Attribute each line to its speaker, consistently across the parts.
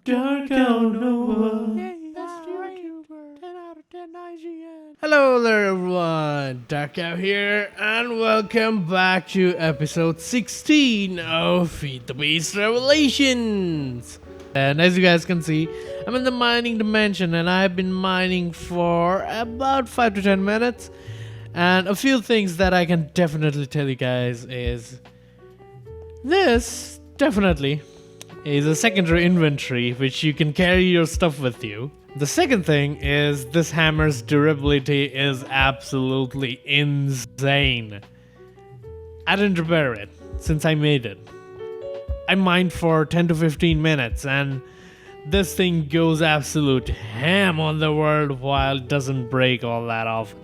Speaker 1: Dark out Noah.
Speaker 2: That's the YouTuber. 10 out of 10 IGN.
Speaker 1: Hello there everyone, Dark Out here, and welcome back to episode 16 of FTB Revelations. And as you guys can see, I'm in the mining dimension and I've been mining for about 5 to 10 minutes. And a few things that I can definitely tell you guys is this definitely is a secondary inventory which you can carry your stuff with you. The second thing is this hammer's durability is absolutely insane. I didn't repair it since I made it. I mined for 10 to 15 minutes and this thing goes absolute ham on the world while it doesn't break all that often.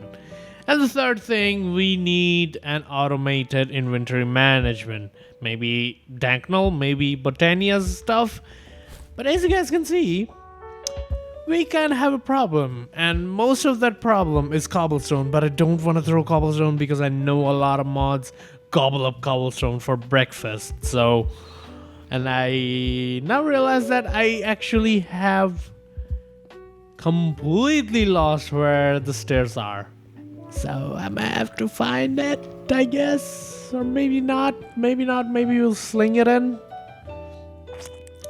Speaker 1: And the third thing, we need an automated inventory management. Maybe Danknell, maybe Botania's stuff. But as you guys can see, we can have a problem. And most of that problem is cobblestone. But I don't want to throw cobblestone because I know a lot of mods gobble up cobblestone for breakfast. So, and I now realize that I actually have completely lost where the stairs are. So I might have to find it, I guess. Or maybe not. Maybe not. Maybe we'll sling it in.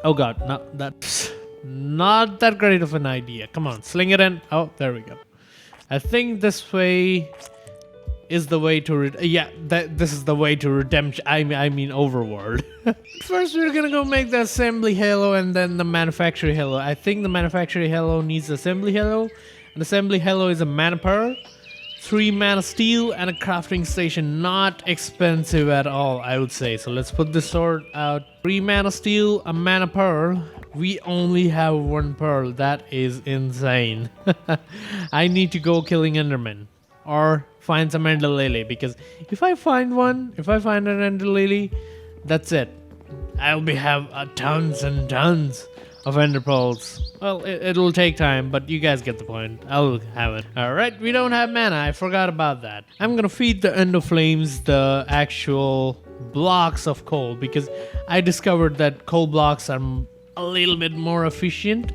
Speaker 1: Oh god, no, that's not that great of an idea. Come on, sling it in. Oh, there we go. I think this way is the way to this is the way to redemption. I mean overworld. First we're gonna go make the assembly halo and then the manufacturing halo. I think the manufacturing halo needs assembly halo. An assembly halo is a mana pearl, 3 mana steel, and a crafting station. Not expensive at all, I would say. So let's put this sword out. 3 mana steel, a mana pearl. We only have 1 pearl. That is insane. I need to go killing endermen or find some ender lily, because if I find an ender lily, that's it. I'll have tons and tons of ender pearls. Well, it'll take time, but you guys get the point. I'll have it. Alright, we don't have mana. I forgot about that. I'm gonna feed the ender flames the actual blocks of coal, because I discovered that coal blocks are a little bit more efficient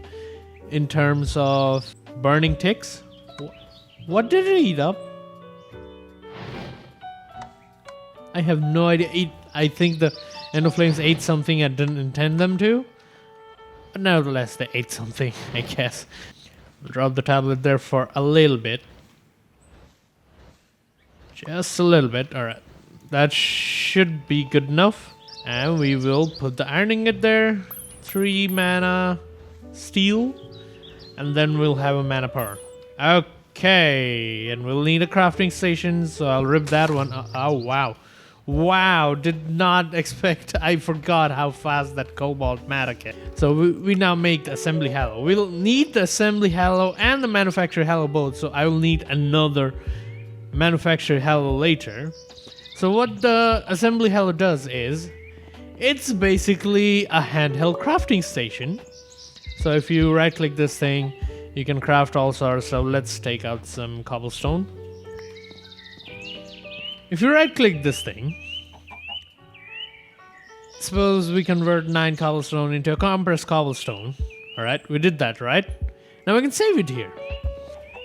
Speaker 1: in terms of burning ticks. What did it eat up? I have no idea. I think the ender flames ate something I didn't intend them to. But nevertheless, they ate something, I guess. Drop the tablet there for a little bit. Just a little bit. Alright. That should be good enough. And we will put the iron ingot there. 3 mana steel. And then we'll have a mana pearl. Okay. And we'll need a crafting station, so I'll rip that one. Oh, wow. Wow, did not expect. I forgot how fast that cobalt matter came. So we now make the assembly halo. We'll need the assembly halo and the manufacturer halo both. So I will need another manufacturer halo later. So what the assembly halo does is, it's basically a handheld crafting station. So if you right click this thing, you can craft all sorts. So let's take out some cobblestone. If you right click this thing, suppose we convert 9 cobblestone into a compressed cobblestone. Alright, we did that, right? Now we can save it here.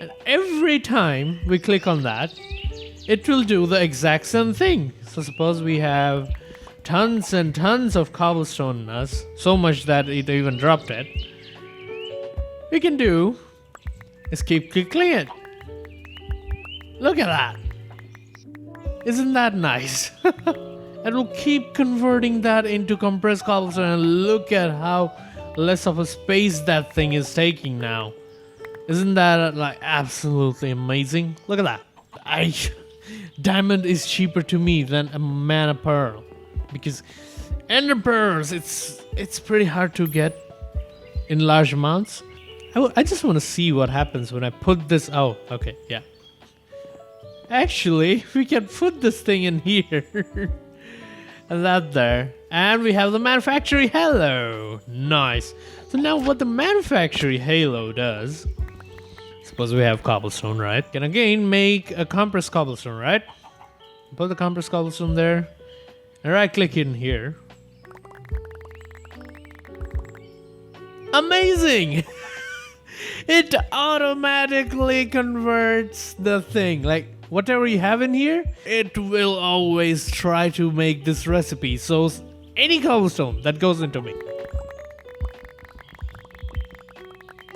Speaker 1: And every time we click on that, it will do the exact same thing. So suppose we have tons and tons of cobblestone in us, so much that it even dropped it. We can do is keep clicking it. Look at that. Isn't that nice? And we'll keep converting that into compressed cobblestone, and look at how less of a space that thing is taking now. Isn't that like absolutely amazing? Look at that. Diamond is cheaper to me than a mana pearl, because ender pearls, it's pretty hard to get in large amounts. I just want to see what happens when I put this. Oh, okay, yeah. Actually, we can put this thing in here. And that there. And we have the manufacturing halo. Nice. So now what the manufacturing halo does, suppose we have cobblestone, right? Can again make a compressed cobblestone, right? Put the compressed cobblestone there. And right click in here. Amazing! It automatically converts the thing. Like, whatever you have in here, it will always try to make this recipe. So, any cobblestone that goes into me.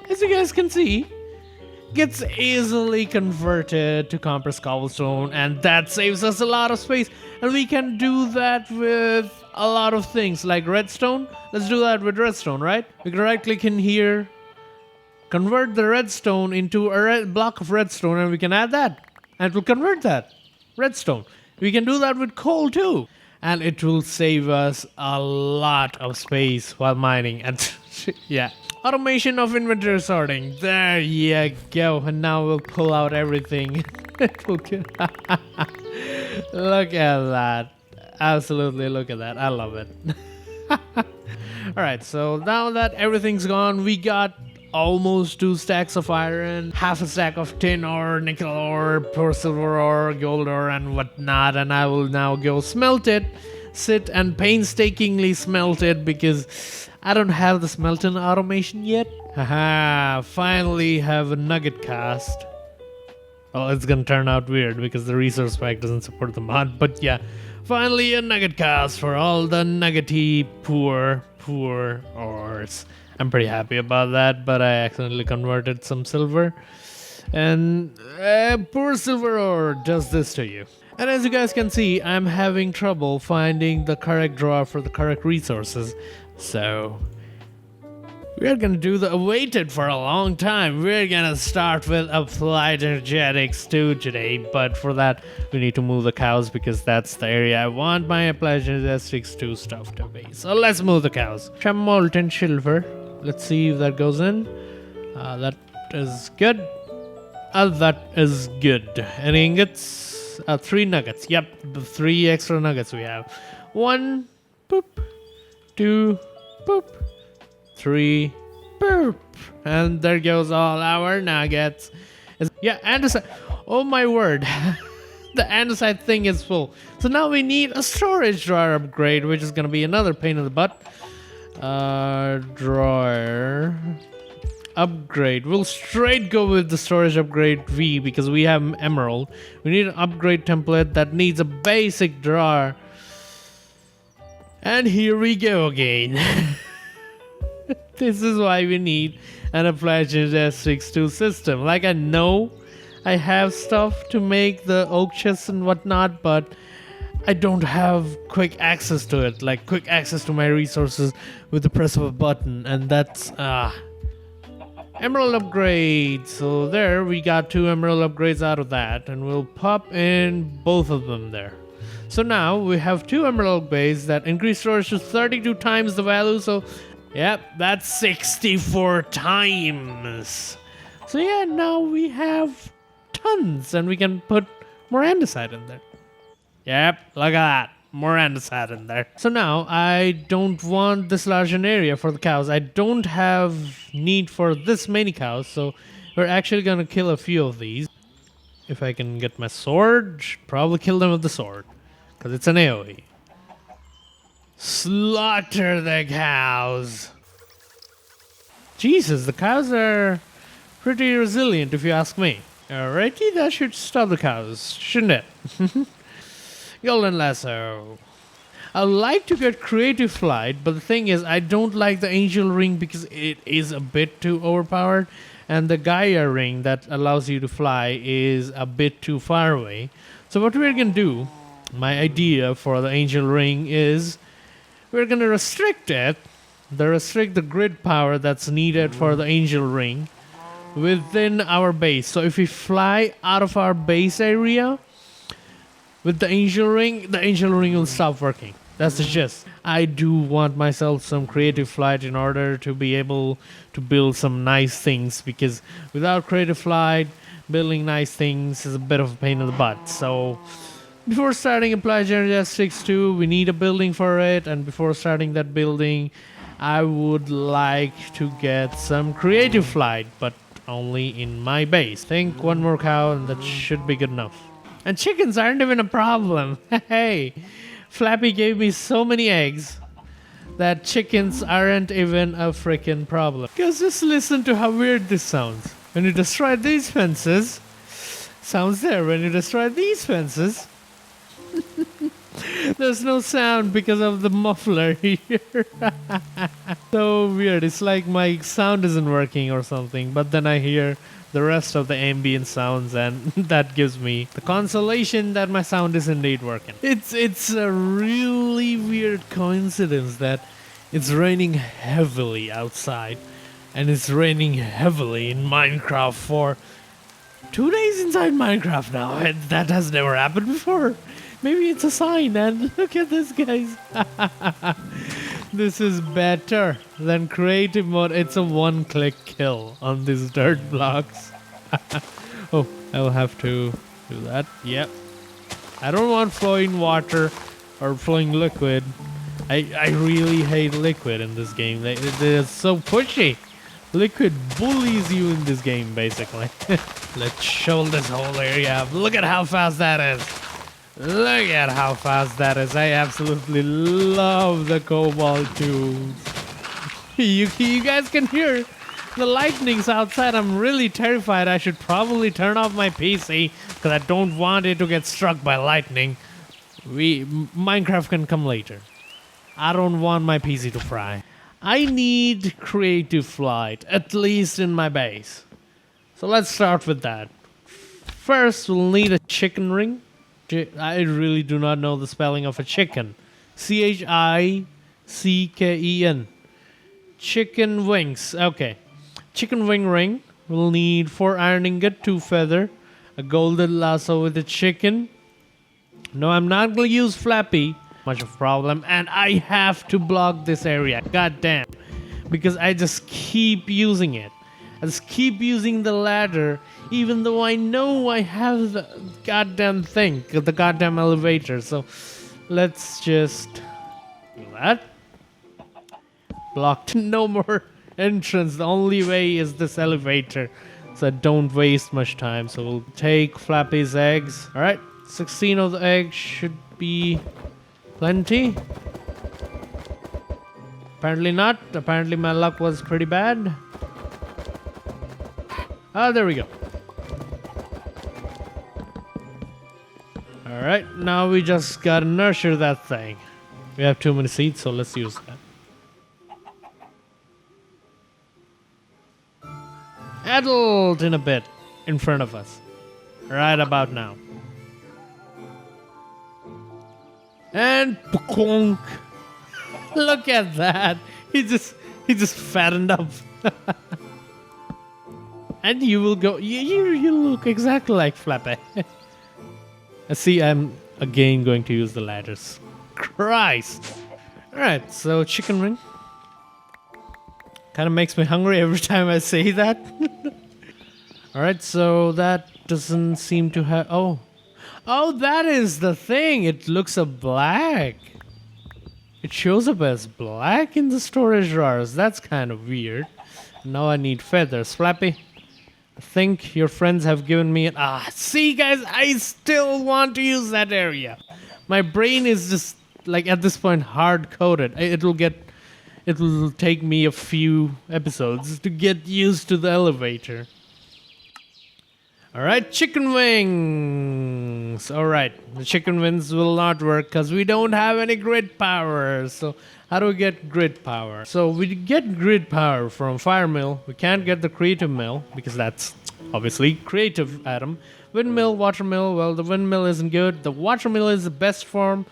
Speaker 1: As you guys can see, gets easily converted to compressed cobblestone, and that saves us a lot of space. And we can do that with a lot of things like redstone. Let's do that with redstone, right? We can right click in here, convert the redstone into a block of redstone, and we can add that, and it will convert that redstone. We can do that with coal too, and it will save us a lot of space while mining. And yeah, automation of inventory sorting. There you go. And now we'll pull out everything. Look at that. Absolutely, look at that. I love it. Alright, so now that everything's gone, we got almost 2 stacks of iron, half a stack of tin ore, nickel ore, pure silver ore, gold ore, and whatnot. And I will now go smelt it, sit and painstakingly smelt it, because I don't have the smelting automation yet. Haha, finally have a nugget cast. Well, it's gonna turn out weird because the resource pack doesn't support the mod, but yeah. Finally a nugget cast for all the nuggety poor ores. I'm pretty happy about that, but I accidentally converted some silver. And poor silver ore does this to you. And as you guys can see, I'm having trouble finding the correct drawer for the correct resources. So we're gonna do the awaited for a long time. We're gonna start with applied energetics 2 today, but for that we need to move the cows because that's the area I want my applied energetics 2 stuff to be. So let's move the cows. Some molten silver. Let's see if that goes in. That is good. That is good. Any ingots? 3 nuggets. Yep, the 3 extra nuggets we have. 1, boop, 2, boop, 3, boop. And there goes all our nuggets. Yeah, andesite. Oh my word. The andesite thing is full. So now we need a storage drawer upgrade, which is going to be another pain in the butt. Drawer upgrade. We'll straight go with the storage upgrade V because we have emerald. We need an upgrade template that needs a basic drawer. And here we go again. This is why we need an applied S62 system. Like, I know I have stuff to make the oak chests and whatnot, but I don't have quick access to it. Like, quick access to my resources with the press of a button. And that's emerald upgrade. So there we got 2 emerald upgrades out of that, and we'll pop in both of them there. So now we have 2 emerald upgrades that increase storage to 32 times the value. So yep, that's 64 times. So yeah, now we have tons, and we can put more andesite in there. Yep, look at that. More andesite in there. So now I don't want this large an area for the cows. I don't have need for this many cows, so we're actually gonna kill a few of these. If I can get my sword, probably kill them with the sword, because it's an AoE. Slaughter the cows. Jesus, the cows are pretty resilient if you ask me. Alrighty, that should stop the cows, shouldn't it? Golden lasso. I like to get creative flight, but the thing is, I don't like the angel ring because it is a bit too overpowered, and the Gaia ring that allows you to fly is a bit too far away. So what we're gonna do, my idea for the angel ring is, we're gonna restrict it, restrict the grid power that's needed for the angel ring within our base. So if we fly out of our base area with the angel ring will stop working. That's the gist. I do want myself some creative flight in order to be able to build some nice things, because without creative flight, building nice things is a bit of a pain in the butt. So before starting Applied Gymnastics 2, we need a building for it, and before starting that building, I would like to get some creative flight, but only in my base. Think 1 more cow and that should be good enough. And chickens aren't even a problem. Hey, Flappy gave me so many eggs that chickens aren't even a freaking problem. Because just listen to how weird this sounds. When you destroy these fences, sounds there. When you destroy these fences, there's no sound because of the muffler here. So weird. It's like my sound isn't working or something, but then I hear the rest of the ambient sounds, and that gives me the consolation that my sound is indeed working. It's a really weird coincidence that it's raining heavily outside, and it's raining heavily in Minecraft for 2 days inside Minecraft now, and that has never happened before. Maybe it's a sign, and look at this, guys. This is better than creative mode. It's a one-click kill on these dirt blocks. Oh, I will have to do that. Yep. I don't want flowing water or flowing liquid. I really hate liquid in this game. They're so pushy. Liquid bullies you in this game, basically. Let's shovel this whole area up. Look at how fast that is. Look at how fast that is. I absolutely love the cobalt tubes. You guys can hear the lightnings outside. I'm really terrified. I should probably turn off my PC because I don't want it to get struck by lightning. Minecraft can come later. I don't want my PC to fry. I need creative flight, at least in my base. So let's start with that. First, we'll need a chicken ring. I really do not know the spelling of a chicken. Chicken. Chicken wings. Okay. Chicken wing ring. We'll need 4 iron ingot, 2 feather, a golden lasso with a chicken. No, I'm not going to use Flappy. Much of a problem. And I have to block this area. God damn. Because I just keep using it. I just keep using the ladder, even though I know I have the goddamn thing, the goddamn elevator. So let's just do that. Blocked. No more entrance. The only way is this elevator. So don't waste much time. So we'll take Flappy's eggs. Alright, 16 of the eggs should be plenty. Apparently not. Apparently my luck was pretty bad. Ah, there we go. Alright, now we just gotta nurture that thing. We have too many seeds, so let's use that. Adult in a bit in front of us. Right about now. And pukunk. Look at that. He just fattened up. And you will go. You look exactly like Flappy. See, I'm again going to use the ladders. Christ! Alright, so chicken ring. Kind of makes me hungry every time I say that. Alright, so that doesn't seem to have. Oh, that is the thing. It looks a black. It shows up as black in the storage drawers. That's kind of weird. Now I need feathers. Flappy, I think your friends have given me an... see guys, I still want to use that area. My brain is just, like, at this point, hard-coded. It'll take me a few episodes to get used to the elevator. Alright, chicken wings. Alright, the chicken wings will not work because we don't have any grid power. So how do we get grid power? So we get grid power from fire mill. We can't get the creative mill because that's obviously creative item. Windmill, water mill. Well, the windmill isn't good. The water mill is the best form.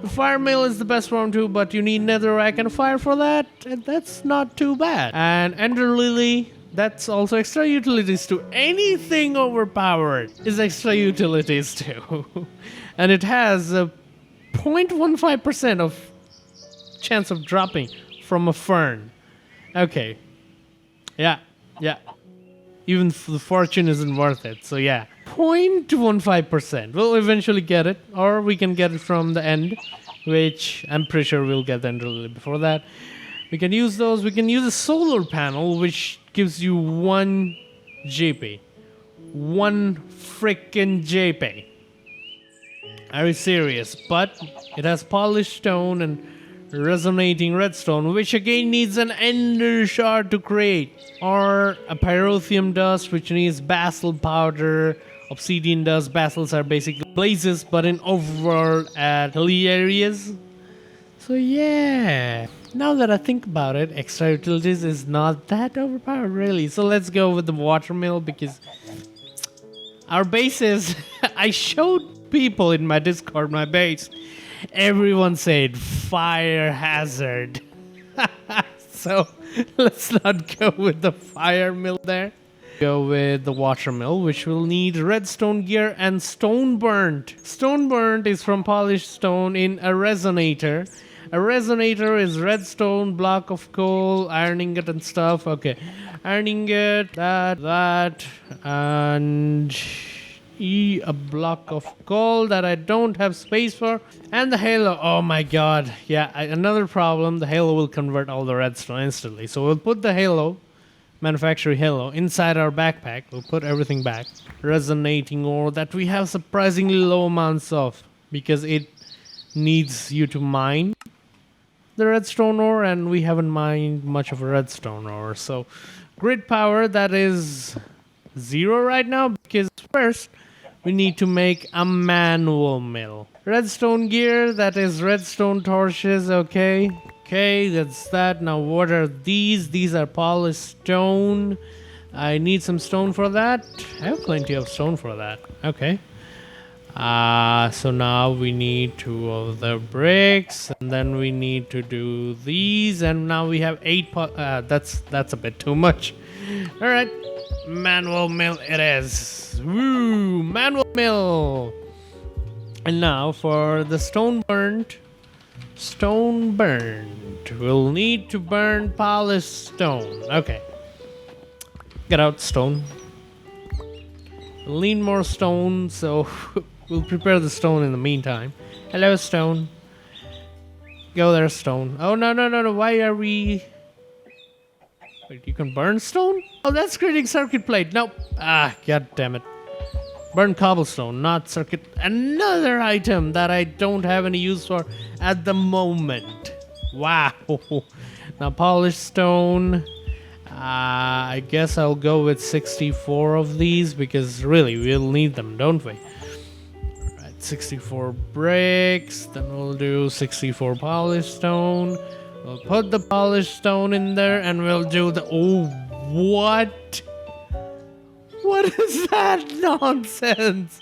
Speaker 1: The fire mill is the best form too, but you need netherrack and fire for that. And that's not too bad. And ender lily. That's also extra utilities too. Anything overpowered is extra utilities too. And it has a 0.15% of chance of dropping from a fern. Okay. Yeah. Even the fortune isn't worth it. So yeah. 0.15%. We'll eventually get it. Or we can get it from the end. Which I'm pretty sure we'll get the ender lily before that. We can use those. We can use a solar panel, which gives you 1 JP. 1 frickin' JP. Are you serious? But it has polished stone and resonating redstone, which again needs an ender shard to create, or a pyrotheum dust, which needs basal powder, obsidian dust. Basals are basically blazes, but in overworld at hilly areas. So yeah, now that I think about it, extra utilities is not that overpowered really. So let's go with the water mill, because our bases, I showed people in my Discord my base. Everyone said fire hazard. So let's not go with the fire mill there. Go with the water mill, which will need redstone gear and stone burnt. Stone burnt is from polished stone in a resonator. A resonator is redstone, block of coal, iron ingot and stuff. Okay, iron ingot, that, and a block of coal that I don't have space for, and the halo. Oh my god, yeah, another problem. The halo will convert all the redstone instantly. So we'll put the halo, manufacturing halo, inside our backpack. We'll put everything back. Resonating ore that we have surprisingly low amounts of, because it needs you to mine the redstone ore, and we haven't mined much of a redstone ore. So grid power, that is 0 right now, because first we need to make a manual mill. Redstone gear, that is redstone torches. Okay, that's that. Now what are these? These are polished stone. I need some stone for that. I have plenty of stone for that. Okay. So now we need 2 of the bricks, and then we need to do these, and now we have 8 that's a bit too much. All right, manual mill it is. Woo, manual mill. And now for the stone burnt, we'll need to burn polished stone. Okay, get out stone. We'll need more stone, so we'll prepare the stone in the meantime. Hello, stone. Go there, stone. Oh, no. Why are we... Wait, you can burn stone? Oh, that's creating circuit plate. Nope. Ah, god damn it. Burn cobblestone, not circuit. Another item that I don't have any use for at the moment. Wow. Now, polished stone. I guess I'll go with 64 of these, because really, we'll need them, don't we? 64 bricks, then we'll do 64 polished stone. We'll put the polished stone in there, and we'll do the... Oh, what? What is that nonsense?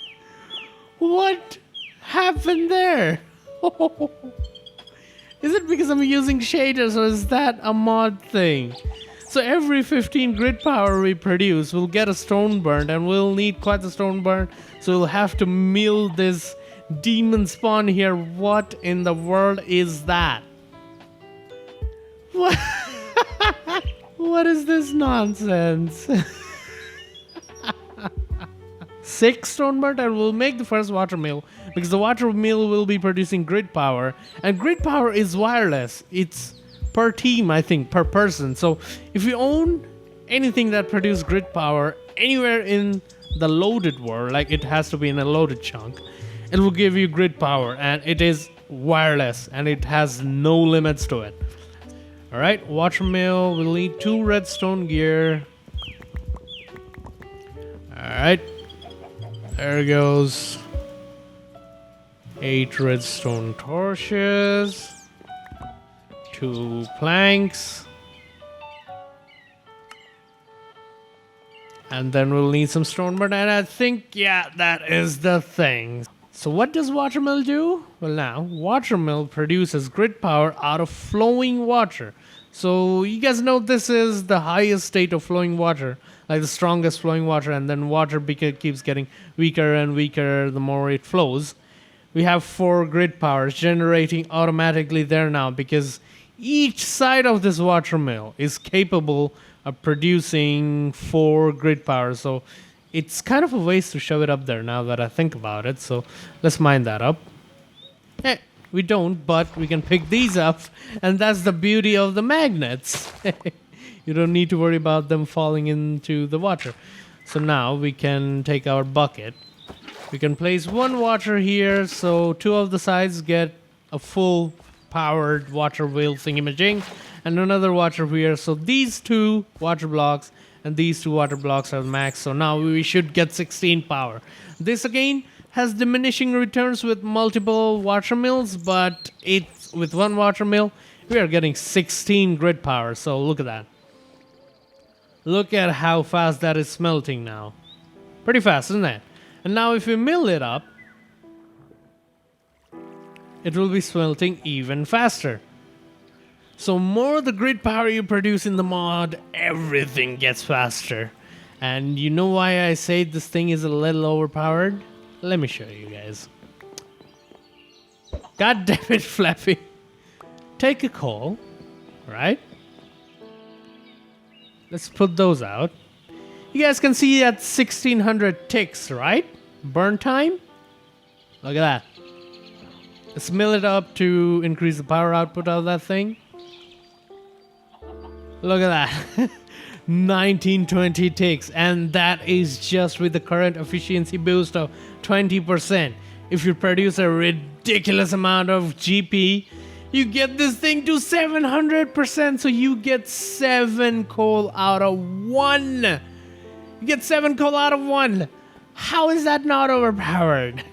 Speaker 1: What happened there? Is it because I'm using shaders, or is that a mod thing? So every 15 grid power we produce, we'll get a stone burn, and we'll need quite the stone burn. So we'll have to mill this demon spawn here. What in the world is that? What? What is this nonsense? 6 stone burn, and we'll make the first water mill, because the water mill will be producing grid power, and grid power is wireless. It's per team, I think, per person. So if you own anything that produces grid power anywhere in the loaded world, like it has to be in a loaded chunk, it will give you grid power, and it is wireless, and it has no limits to it. All right, water mill, we'll need 2 redstone gear. All right, there goes 8 redstone torches. 2 planks, and then we'll need some stone burn, and I think, yeah, that is the thing. So what does watermill do? Well, now watermill produces grid power out of flowing water. So you guys know this is the highest state of flowing water, like the strongest flowing water, and then water keeps getting weaker and weaker the more it flows. We have 4 grid powers generating automatically there now, because each side of this water mill is capable of producing 4 grid power. So it's kind of a waste to shove it up there now that I think about it. So let's mine that up. We don't, but we can pick these up, and that's the beauty of the magnets. You don't need to worry about them falling into the water. So now we can take our bucket. We can place 1 water here, so 2 of the sides get a full powered water wheel thingamajig, and another water wheel. So these 2 water blocks and these 2 water blocks are max. So now we should get 16 power. This again has diminishing returns with multiple water mills, but it's with 1 water mill we are getting 16 grid power. So look at that. Look at how fast that is smelting now. Pretty fast, isn't it? And now if we mill it up, it will be smelting even faster. So more the grid power you produce in the mod, everything gets faster. And you know why I say this thing is a little overpowered? Let me show you guys. God damn it, Flappy. Take a coal, right? Let's put those out. You guys can see at 1600 ticks, right? Burn time. Look at that. Let's mill it up to increase the power output of that thing. Look at that. 1920 ticks. And that is just with the current efficiency boost of 20%. If you produce a ridiculous amount of GP, you get this thing to 700%. So you get 7 coal out of 1. You get 7 coal out of 1. How is that not overpowered?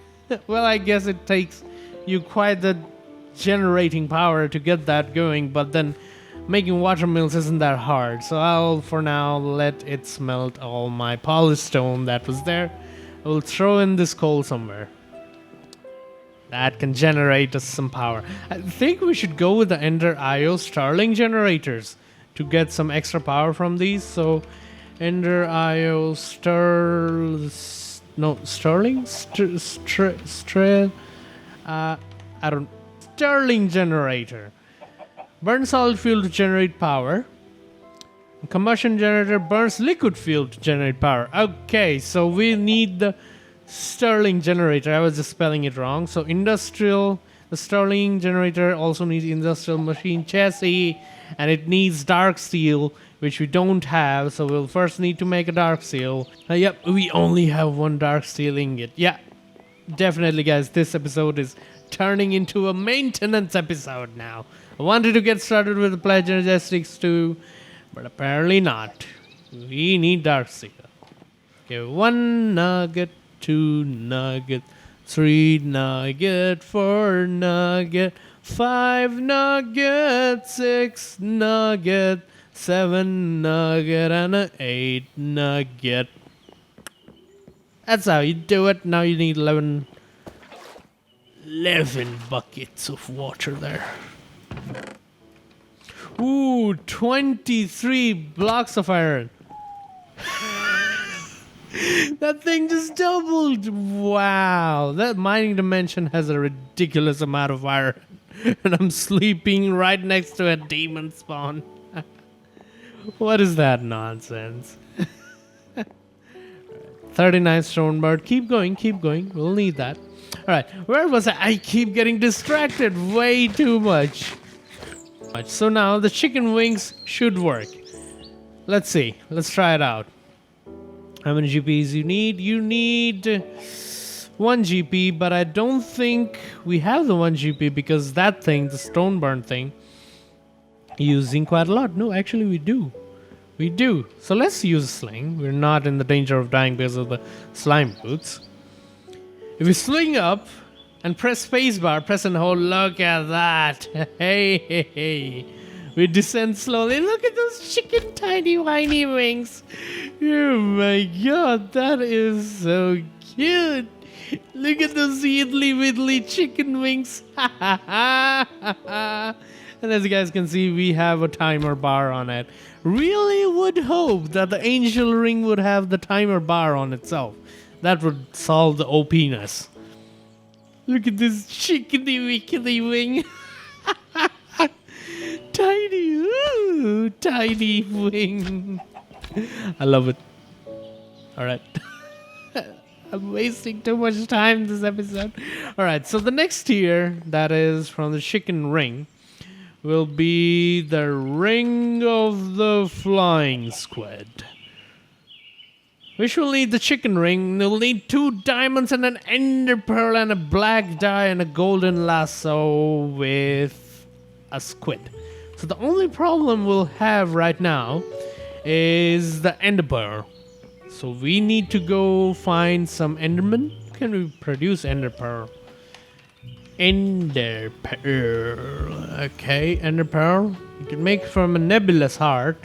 Speaker 1: Well, I guess it takes you quite the generating power to get that going, but then making water mills isn't that hard. So I'll for now let it smelt all my polished stone that was there. I will throw in this coal somewhere. That can generate us some power. I think we should go with the Ender IO Starling generators to get some extra power from these. So Ender IO Starling? Stirling generator. Burn solid fuel to generate power. Combustion generator burns liquid fuel to generate power. Okay, so we need the Stirling generator. I was just spelling it wrong. So industrial, the Stirling generator also needs industrial machine chassis, and it needs dark steel, which we don't have. So we'll first need to make a dark steel. Yep, we only have 1 dark steel ingot. Yeah, definitely, guys. This episode is turning into a maintenance episode now. I wanted to get started with the Pledge Energetics too, but apparently not. We need dark steel. Okay, 1 nugget, 2 nugget, 3 nugget, 4 nugget, 5 nugget, 6 nugget, 7 nugget, and an 8 nugget. That's how you do it. Now you need 11 buckets of water there. Ooh, 23 blocks of iron. That thing just doubled. Wow. That mining dimension has a ridiculous amount of iron. And I'm sleeping right next to a demon spawn. What is that nonsense? 39 stone bird. Keep going, keep going. We'll need that. Alright, where was I? I keep getting distracted way too much. So now the chicken wings should work. Let's see. Let's try it out. How many GPs you need? You need 1 GP, but I don't think we have the 1 GP because that thing, the stone burn thing, using quite a lot. No, actually we do. We do. So let's use sling. We're not in the danger of dying because of the slime boots. If we swing up and press spacebar, press and hold, look at that. Hey. We descend slowly. Look at those chicken tiny whiny wings. Oh my god, that is so cute. Look at those yiddly widdly chicken wings. And as you guys can see, we have a timer bar on it. Really would hope that the angel ring would have the timer bar on itself. That would solve the OP-ness. Look at this chickeny wickedy wing. Tiny wing. I love it. Alright. I'm wasting too much time this episode. Alright, so the next tier, that is from the chicken ring, will be the ring of the flying squid. Which will need the chicken ring. We'll need 2 diamonds and an ender pearl and a black dye and a golden lasso with a squid. So the only problem we'll have right now is the ender pearl. So we need to go find some enderman. Can we produce ender pearl? Ender pearl. Okay, ender pearl. You can make from a nebulous heart.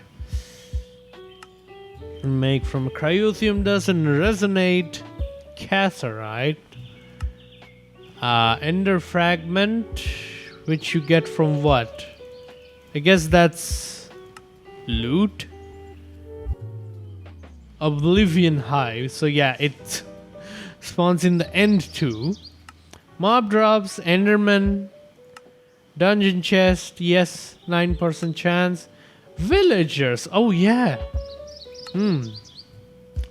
Speaker 1: Make from cryotheum doesn't resonate. Catharite. Ender fragment, which you get from what? I guess that's loot. Oblivion hive. So yeah, it spawns in the end too. Mob drops, enderman, dungeon chest, yes, 9% chance. Villagers, oh yeah.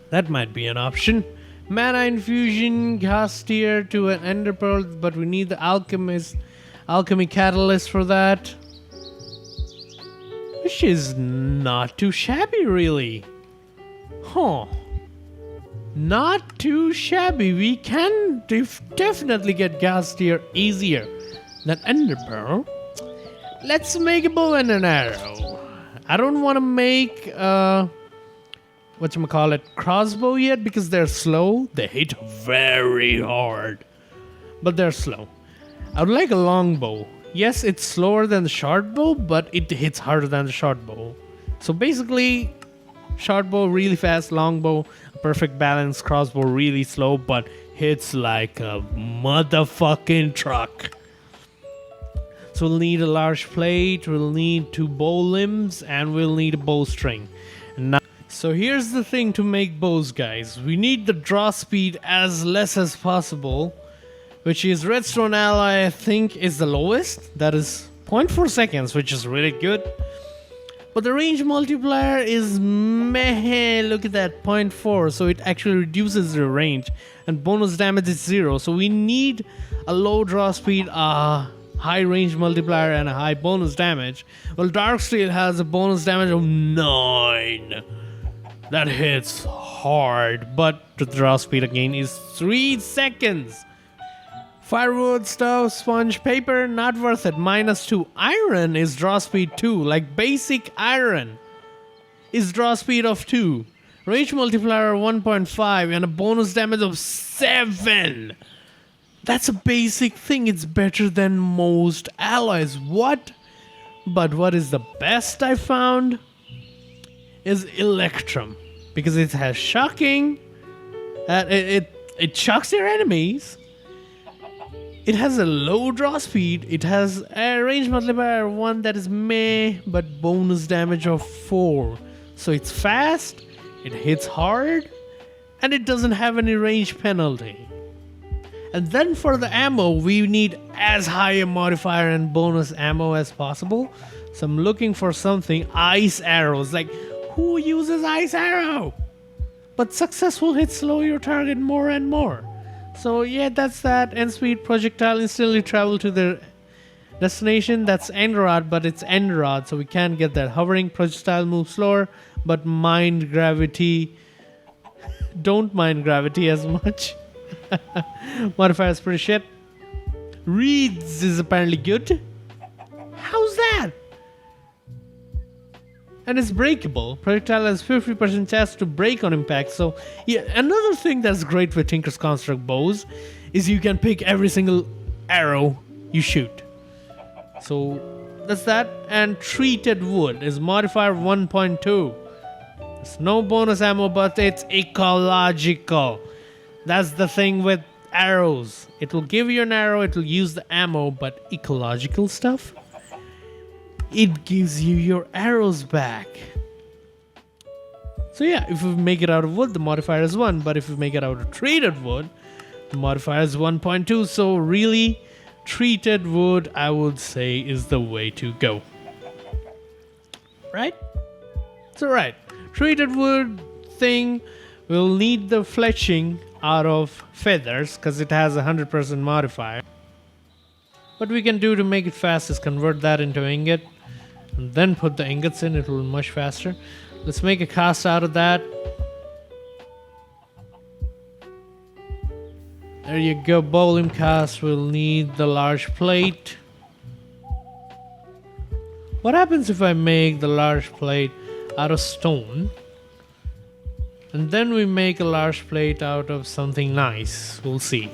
Speaker 1: That might be an option. Mana infusion, gas tier to an ender pearl, but we need the alchemy catalyst for that. Which is not too shabby really. Huh. Not too shabby. We can definitely get gas tier easier than ender pearl. Let's make a bow and an arrow. I don't want to make whatchamacallit, crossbow yet because they're slow. They hit very hard, but they're slow. I would like a longbow. Yes, it's slower than the short bow, but it hits harder than the short bow. So basically, short bow really fast, longbow a perfect balance, crossbow really slow, but hits like a motherfucking truck. So we'll need a large plate, we'll need 2 bow limbs, and we'll need a bowstring. Now, so here's the thing to make bows, guys. We need the draw speed as less as possible, which is redstone alloy, I think, is the lowest. That is 0.4 seconds, which is really good. But the range multiplier is meh. Look at that, 0.4. So it actually reduces the range. And bonus damage is 0. So we need a low draw speed, high range multiplier, and a high bonus damage. Well, Darksteel has a bonus damage of 9. That hits hard. But the draw speed again is 3 seconds. Firewood, stove, sponge, paper, not worth it. -2. Iron is draw speed 2. Like basic iron is draw speed of 2. Range multiplier 1.5 and a bonus damage of 7. That's a basic thing. It's better than most alloys. What? But what is the best I found is Electrum. Because it has shocking. It shocks your enemies. It has a low draw speed. It has a range multiplier 1 that is meh, but bonus damage of 4. So it's fast, it hits hard, and it doesn't have any range penalty. And then for the ammo, we need as high a modifier and bonus ammo as possible. So I'm looking for something. Ice arrows. Like, who uses ice arrow? But successful hits slow your target more and more. So yeah, that's that. End speed projectile instantly travel to their destination. That's end rod, but it's end rod, so we can't get that. Hovering projectile moves slower, but mind gravity. Don't mind gravity as much. Modifier is pretty shit. Reeds is apparently good. How's that? And it's breakable. Projectile has 50% chance to break on impact. So yeah, another thing that's great with Tinker's Construct bows is you can pick every single arrow you shoot. So that's that. And treated wood is modifier 1.2. It's no bonus ammo, but it's ecological. That's the thing with arrows. It will give you an arrow, it will use the ammo, but ecological stuff, it gives you your arrows back. So yeah, if we make it out of wood, the modifier is 1. But if we make it out of treated wood, the modifier is 1.2. So really, treated wood, I would say, is the way to go. Right? So right, treated wood thing will need the fletching out of feathers because it has a 100% modifier. What we can do to make it fast is convert that into ingot and then put the ingots in. It will be much faster. Let's make a cast out of that. There you go, bowling cast. We'll need the large plate. What happens if I make the large plate out of stone? And then we make a large plate out of something nice. We'll see.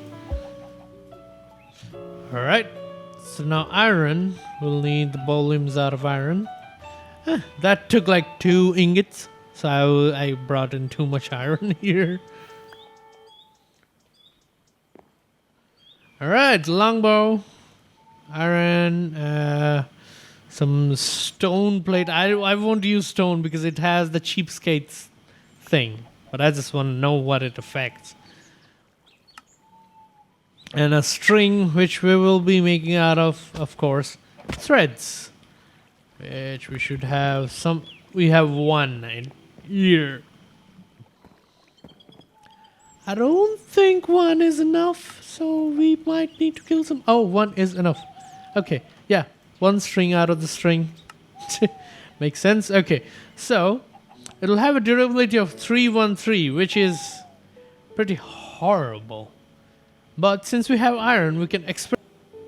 Speaker 1: Alright. So now iron. We'll need the bow limbs out of iron. That took like 2 ingots. So I brought in too much iron here. Alright, longbow. Iron. Some stone plate. I won't use stone because it has the cheapskates thing. But I just want to know what it affects. And a string, which we will be making out of course, threads. Which we should have some. We have 1 in here. I don't think 1 is enough, so we might need to kill some. Oh, 1 is enough. Okay, yeah, 1 string out of the string. Makes sense. Okay, so it'll have a durability of 313, which is pretty horrible. But since we have iron, we can experiment.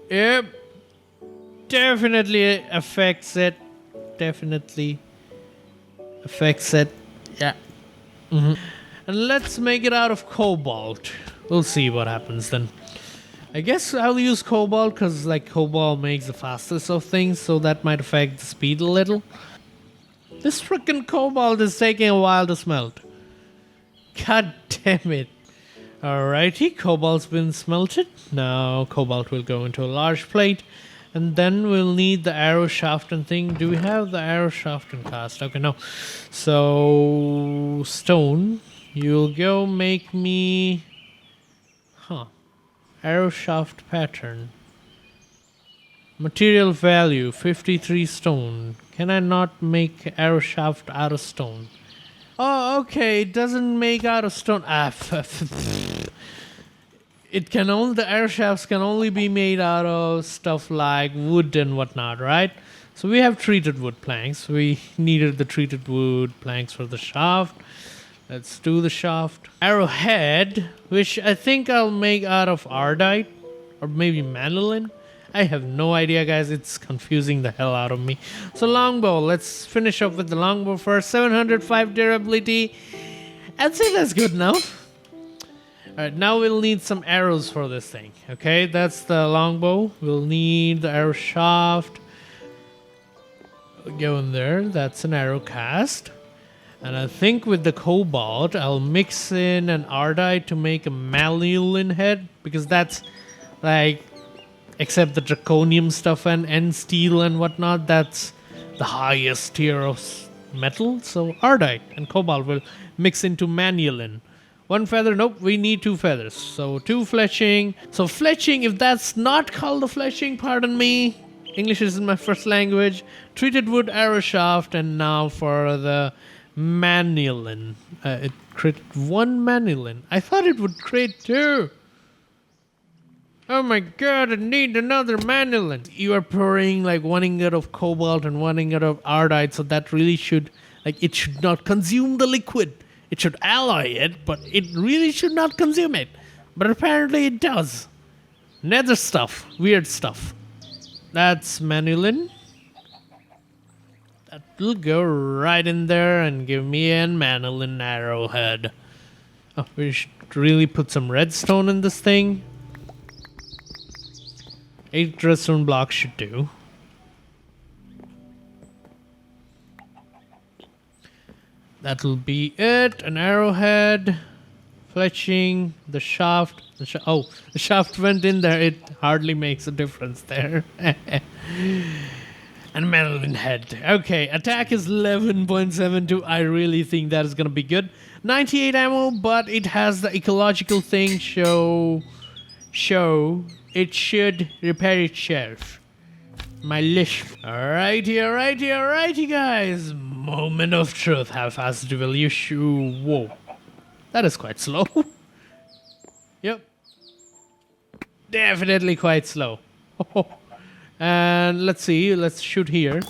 Speaker 1: Yep. Definitely affects it. Definitely affects it. Yeah. And let's make it out of cobalt. We'll see what happens then. I guess I'll use cobalt because like cobalt makes the fastest of things, so that might affect the speed a little. This frickin' cobalt is taking a while to smelt. God damn it. Alrighty, cobalt's been smelted. Now cobalt will go into a large plate. And then we'll need the arrow shaft and thing. Do we have the arrow shaft and cast? Okay, no. So, stone. You'll go make me... Arrow shaft pattern. Material value, 53 stone. Can I not make arrow shaft out of stone? Oh, okay. It doesn't make out of stone. It can only, the arrow shafts can only be made out of stuff like wood and whatnot, right? So we have treated wood planks. We needed the treated wood planks for the shaft. Let's do the shaft. Arrowhead, which I think I'll make out of ardite or maybe manolin. I have no idea, guys. It's confusing the hell out of me. So longbow, let's finish up with the longbow first. 705 durability. I'd say that's good enough. Alright, now we'll need some arrows for this thing. Okay, that's the longbow. We'll need the arrow shaft. Go in there. That's an arrow cast. And I think with the cobalt, I'll mix in an ardite to make a malleolin head. Because that's like, except the draconium stuff and steel and whatnot, that's the highest tier of metal. So ardite and cobalt will mix into manolin. 1 feather, nope, we need 2 feathers. So 2 fletching. So fletching, if that's not called the fletching, pardon me. English isn't my first language. Treated wood arrow shaft, and now for the manolin. It created 1 manolin. I thought it would create 2. Oh my god, I need another manolin. You are pouring like 1 ingot of cobalt and 1 ingot of ardite, so that really should, like, it should not consume the liquid. It should alloy it, but it really should not consume it. But apparently it does. Nether stuff. Weird stuff. That's manolin. That will go right in there and give me a manolin arrowhead. Oh, we should really put some redstone in this thing. 8 redstone blocks should do. That'll be it. An arrowhead, fletching, the shaft. The shaft went in there. It hardly makes a difference there. And manolin head. Okay, attack is 11.72. I really think that is gonna be good. 98 ammo, but it has the ecological thing. Show. It should repair itself. My lish. Alrighty, guys. Moment of truth. How fast will you shoot? Whoa. That is quite slow. Yep. Definitely quite slow. And let's see. Let's shoot here.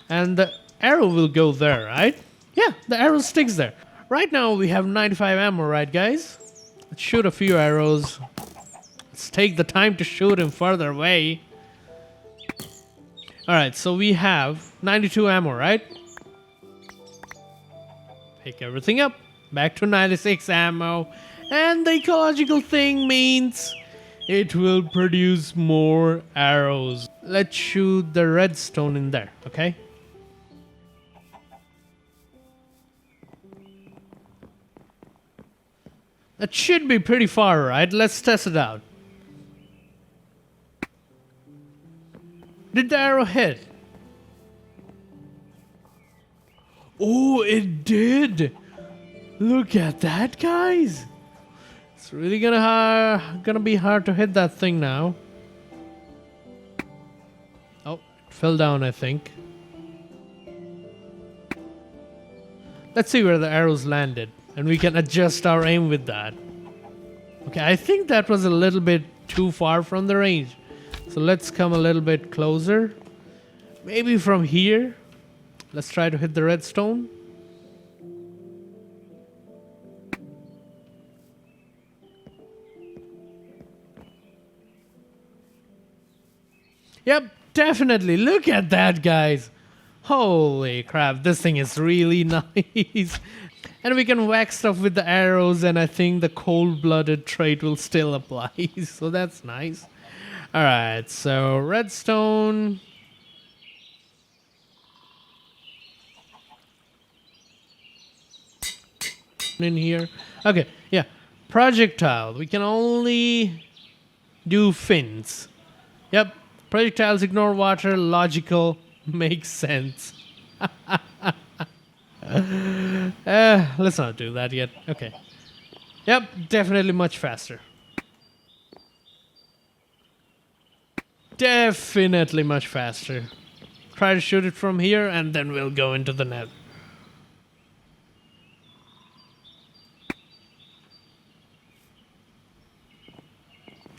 Speaker 1: And the arrow will go there, right? Yeah, the arrow sticks there. Right now we have 95 ammo, right, guys? Let's shoot a few arrows. Let's take the time to shoot him further away. Alright, so we have 92 ammo, right? Pick everything up. Back to 96 ammo. And the ecological thing means it will produce more arrows. Let's shoot the redstone in there, okay? That should be pretty far, right? Let's test it out. Did the arrow hit? Oh, it did! Look at that, guys! It's really gonna be hard to hit that thing now. Oh, it fell down, I think. Let's see where the arrows landed, and we can adjust our aim with that. Okay, I think that was a little bit too far from the range. So let's come a little bit closer. Maybe from here. Let's try to hit the redstone. Yep, definitely. Look at that, guys. Holy crap, this thing is really nice. And we can whack stuff with the arrows, and I think the cold-blooded trait will still apply. So that's nice. Alright, so redstone. In here. Okay, yeah. Projectile. We can only do fins. Yep. Projectiles ignore water. Logical. Makes sense. Let's not do that yet. Okay. Yep, definitely much faster. Definitely much faster. Try to shoot it from here, and then we'll go into the net.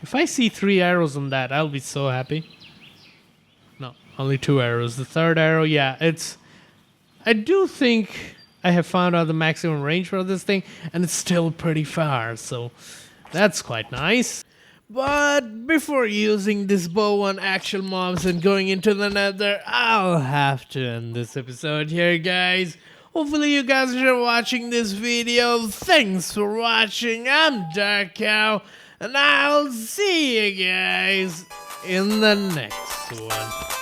Speaker 1: If I see 3 arrows on that, I'll be so happy. No, only 2 arrows. The third arrow, yeah, it's... I do think I have found out the maximum range for this thing, and it's still pretty far, so that's quite nice. But before using this bow on actual mobs and going into the nether, I'll have to end this episode here, guys. Hopefully you guys are watching this video. Thanks for watching. I'm Dark Cow, and I'll see you guys in the next one.